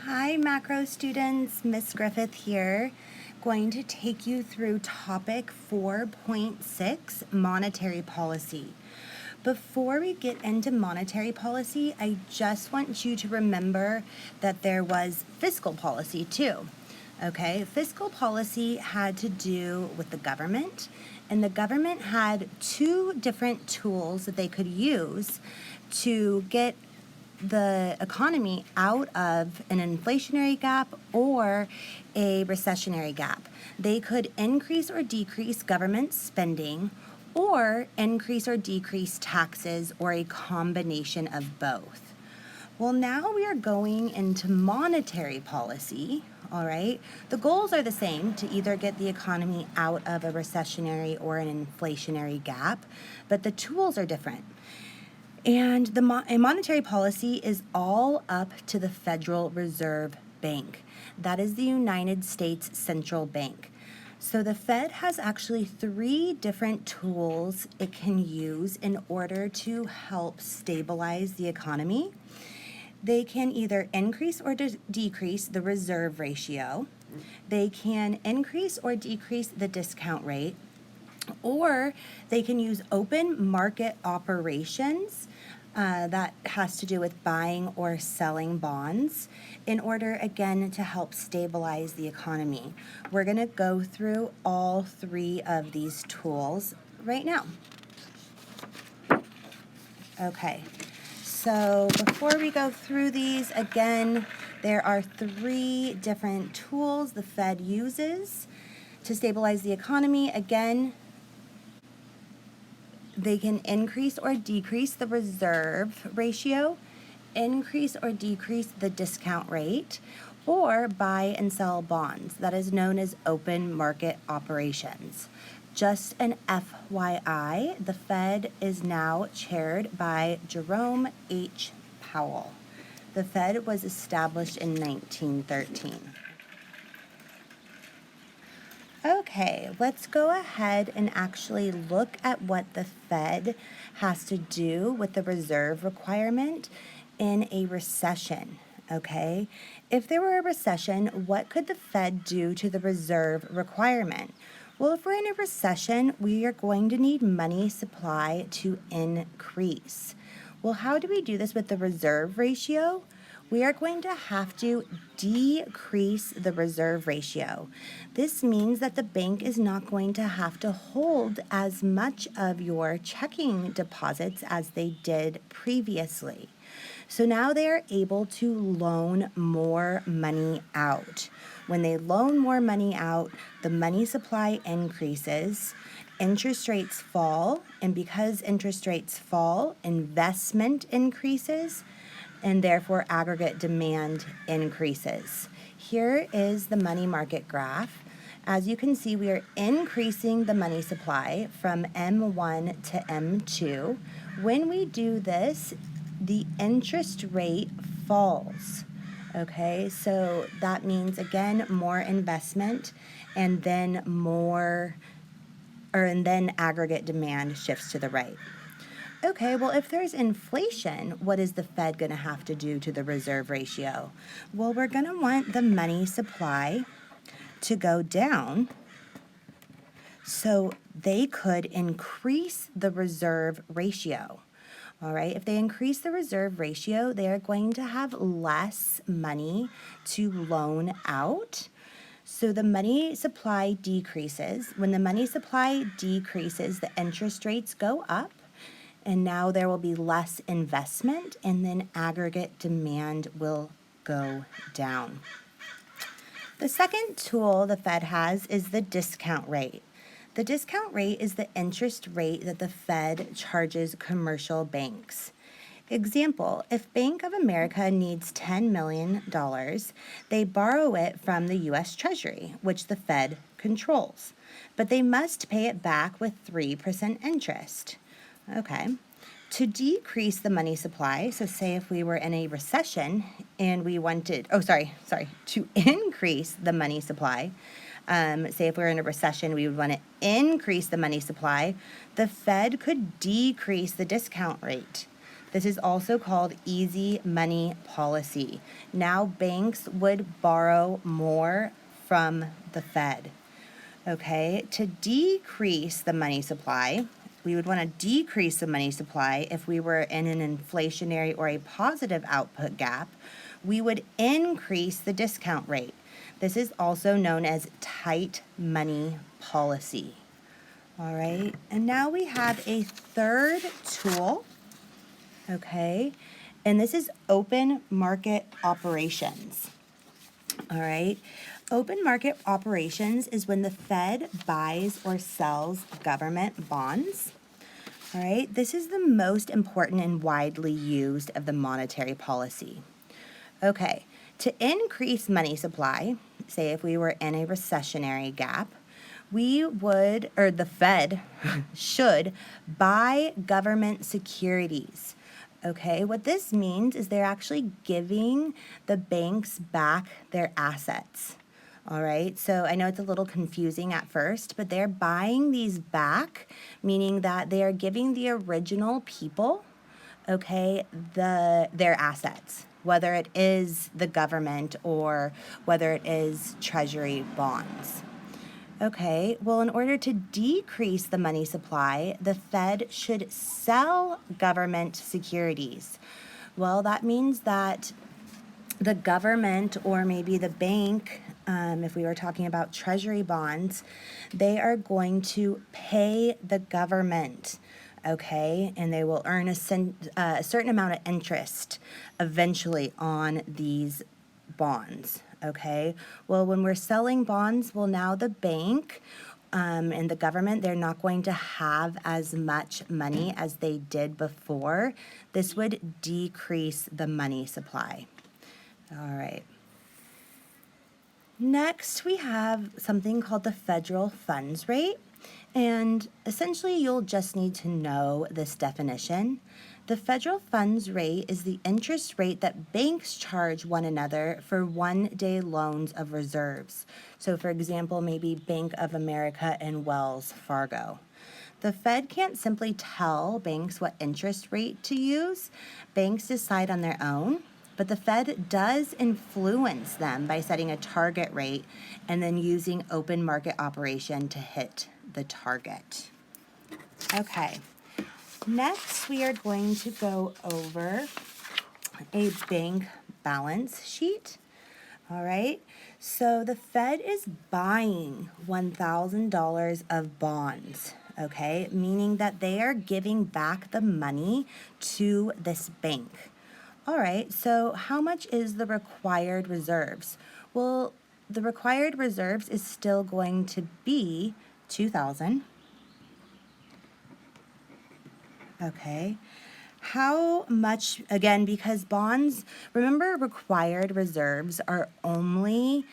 Hi macro students, Miss Griffith here, going to take you through topic 4.6, monetary policy. Before we get into monetary policy, I just want you to remember that there was fiscal policy too. Okay, fiscal policy had to do with the government, and the government had two different tools that they could use to get the economy out of an inflationary gap or a recessionary gap. They could increase or decrease government spending or increase or decrease taxes or a combination of both. Well, now we are going into monetary policy, all right? The goals are the same, to either get the economy out of a recessionary or an inflationary gap, but the tools are different. And a monetary policy is all up to the Federal Reserve Bank. That is the United States Central Bank. So the Fed has actually three different tools it can use in order to help stabilize the economy. They can either increase or decrease the reserve ratio. They can increase or decrease the discount rate. Or they can use open market operations, that has to do with buying or selling bonds, in order, again, to help stabilize the economy. We're going to go through all three of these tools right now. Okay, so before we go through these, again, there are three different tools the Fed uses to stabilize the economy. Again, they can increase or decrease the reserve ratio, increase or decrease the discount rate, or buy and sell bonds. That is known as open market operations. Just an FYI, the Fed is now chaired by Jerome H. Powell. The Fed was established in 1913. Okay, let's go ahead and actually look at what the Fed has to do with the reserve requirement in a recession. Okay, if there were a recession, what could the Fed do to the reserve requirement? Well, if we're in a recession, we are going to need money supply to increase. Well, how do we do this with the reserve ratio? We are going to have to decrease the reserve ratio. This means that the bank is not going to have to hold as much of your checking deposits as they did previously. So now they are able to loan more money out. When they loan more money out, the money supply increases, interest rates fall, and because interest rates fall, investment increases, and therefore aggregate demand increases. Here is the money market graph. As you can see, we are increasing the money supply from M1 to M2. When we do this, the interest rate falls. Okay, so that means, again, more investment, and then aggregate demand shifts to the right. Okay, well, if there's inflation, what is the Fed going to have to do to the reserve ratio? Well, we're going to want the money supply to go down so they could increase the reserve ratio. All right, if they increase the reserve ratio, they are going to have less money to loan out. So the money supply decreases. When the money supply decreases, the interest rates go up. And now there will be less investment, and then aggregate demand will go down. The second tool the Fed has is the discount rate. The discount rate is the interest rate that the Fed charges commercial banks. Example, if Bank of America needs $10 million, they borrow it from the U.S. Treasury, which the Fed controls. But they must pay it back with 3% interest. Okay, to decrease the money supply, so say if we were in a recession and we wanted, to increase the money supply, say if we were in a recession, we would want to increase the money supply, the Fed could decrease the discount rate. This is also called easy money policy. Now banks would borrow more from the Fed. Okay, to decrease the money supply, we would want to decrease the money supply if we were in an inflationary or a positive output gap. We would increase the discount rate. This is also known as tight money policy. All right, and now we have a third tool, okay, and this is open market operations. All right, open market operations is when the Fed buys or sells government bonds. All right, this is the most important and widely used of the monetary policy. Okay, to increase money supply, say if we were in a recessionary gap, we would, or the Fed should buy government securities. Okay, what this means is they're actually giving the banks back their assets. All right, so I know it's a little confusing at first, but they're buying these back, meaning that they are giving the original people, okay, their assets, whether it is the government or whether it is treasury bonds. Okay, well, in order to decrease the money supply, the Fed should sell government securities. Well, that means that the government or maybe the bank, if we were talking about treasury bonds, they are going to pay the government, okay? And they will earn a certain amount of interest eventually on these bonds, okay? Well, when we're selling bonds, well, now the bank and the government, they're not going to have as much money as they did before. This would decrease the money supply. All right. Next, we have something called the federal funds rate. And essentially, you'll just need to know this definition. The federal funds rate is the interest rate that banks charge one another for one-day loans of reserves. So, for example, maybe Bank of America and Wells Fargo. The Fed can't simply tell banks what interest rate to use. Banks decide on their own. But the Fed does influence them by setting a target rate and then using open market operation to hit the target. Okay, next we are going to go over a bank balance sheet. All right, so the Fed is buying $1,000 of bonds, okay, meaning that they are giving back the money to this bank. All right, so how much is the required reserves? Well, the required reserves is still going to be 2,000. Okay. How much, again, because bonds, remember required reserves are only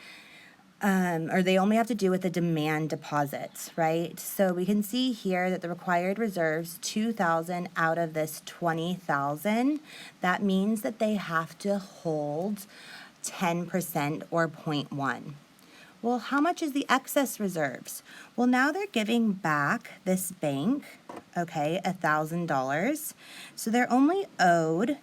or they only have to do with the demand deposits, right? So we can see here that the required reserves, 2,000 out of this 20,000. That means that they have to hold 10% or 0.1. Well, how much is the excess reserves? Well, now they're giving back this bank, okay, $1,000. So they're only owed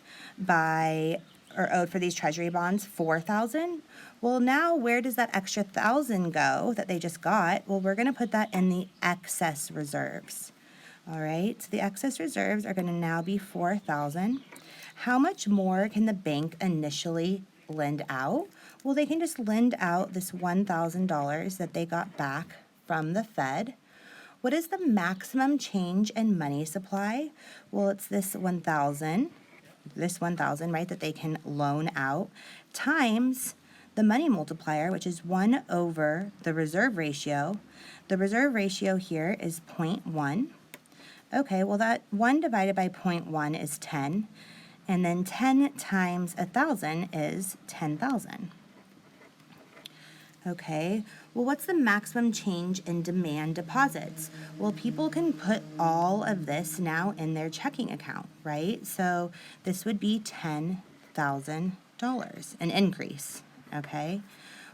for these treasury bonds, 4,000. Well, now where does that extra 1,000 go that they just got? Well, we're going to put that in the excess reserves. All right, so the excess reserves are going to now be 4,000. How much more can the bank initially lend out? Well, they can just lend out this $1,000 that they got back from the Fed. What is the maximum change in money supply? Well, it's this 1,000, right, that they can loan out, times the money multiplier, which is 1 over the reserve ratio. The reserve ratio here is 0.1. Okay, well that 1 divided by 0.1 is 10, and then 10 times 1,000 is 10,000. Okay, well what's the maximum change in demand deposits? Well, people can put all of this now in their checking account, right? So this would be $10,000, an increase, okay?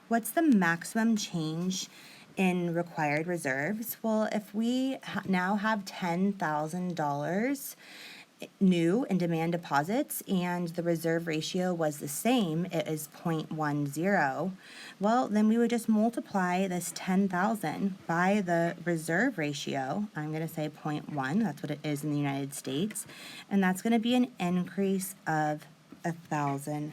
What's the maximum change in required reserves? Well, if we now have $10,000 new and demand deposits and the reserve ratio was the same, it is 0.10, well, then we would just multiply this 10,000 by the reserve ratio. I'm going to say 0.1, that's what it is in the United States, and that's going to be an increase of $1,000.